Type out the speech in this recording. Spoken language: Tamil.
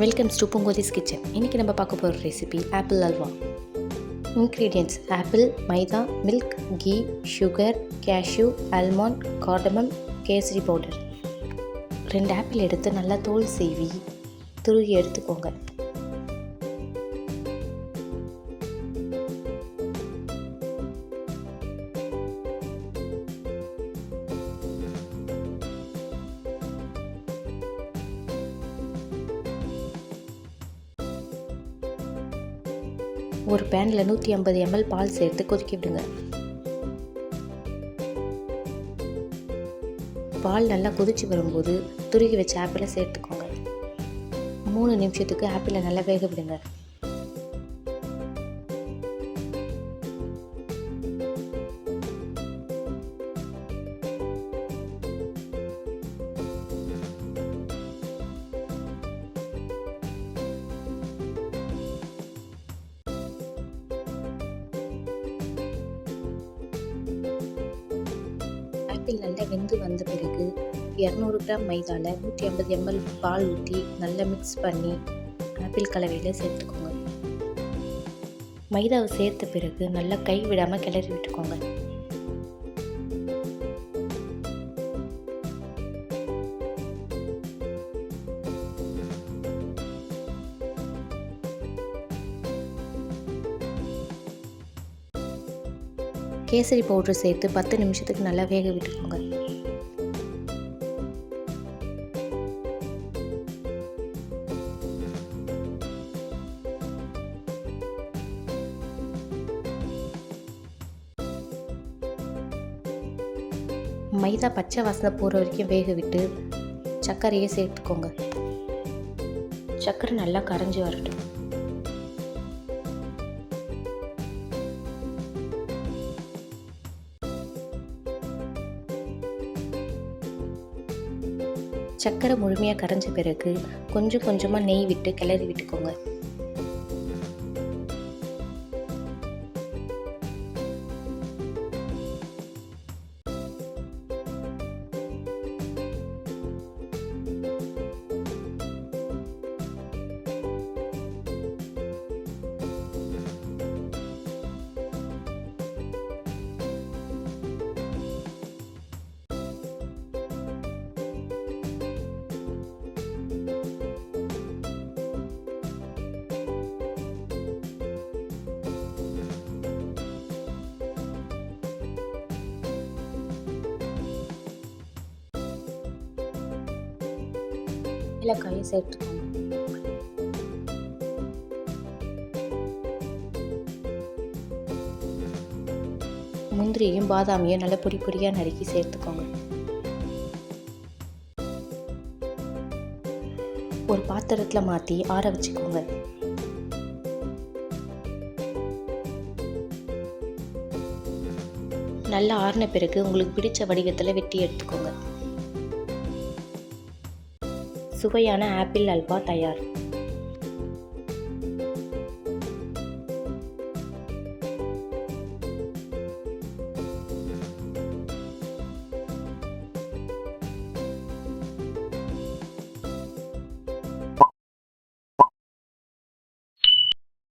Welcomes to பூங்கோதிஸ் kitchen. இன்றைக்கி நம்ம பார்க்க போகிற recipe apple halwa. Ingredients: apple, maida, milk, ghee, sugar, cashew, almond, cardamom, kesari powder. 2 apple எடுத்து நல்லா தோல் சீவி துருவி எடுத்துக்கோங்க. ஒரு பேனில் 150 ml பால் சேர்த்து கொதிக்க விடுங்க. பால் நல்லா கொதிச்சு வரும்போது துருகி வச்ச ஆப்பிளை சேர்த்துக்கோங்க. 3 நிமிஷத்துக்கு ஆப்பிளை நல்லா வேக விடுங்க. ஆப்பிள் நல்லா வெந்து வந்த பிறகு 200 கிராம் மைதாவில் 150 ml பால் ஊற்றி நல்லா மிக்ஸ் பண்ணி ஆப்பிள் கலவையில் சேர்த்துக்கோங்க. மைதாவை சேர்த்த பிறகு நல்லா கை விடாமல் கிளறி விட்டுக்கோங்க. கேசரி பவுடர் சேர்த்து 10 நிமிஷத்துக்கு நல்லா வேக விட்டுக்கோங்க. மைதா பச்சை வாசனை போகிற வரைக்கும் வேக விட்டு சர்க்கரையை சேர்த்துக்கோங்க. சர்க்கரை நல்லா கரைஞ்சி வரட்டும். சர்க்கரை முழுமையாக கரைஞ்ச பிறகு கொஞ்சம் கொஞ்சமாக நெய் விட்டு கிளறி விட்டுக்கோங்க. ஏலக்காயை சேர்த்துக்கோங்க. முந்திரியும் பாதாமியும் நல்லா பொடி பொடியாக நறுக்கி சேர்த்துக்கோங்க. ஒரு பாத்திரத்தில் மாற்றி ஆற வச்சுக்கோங்க. நல்லா ஆறின பிறகு உங்களுக்கு பிடிச்ச வடிவத்தில் வெட்டி எடுத்துக்கோங்க. சுவையான ஆப்பிள் அல்வா தயார்.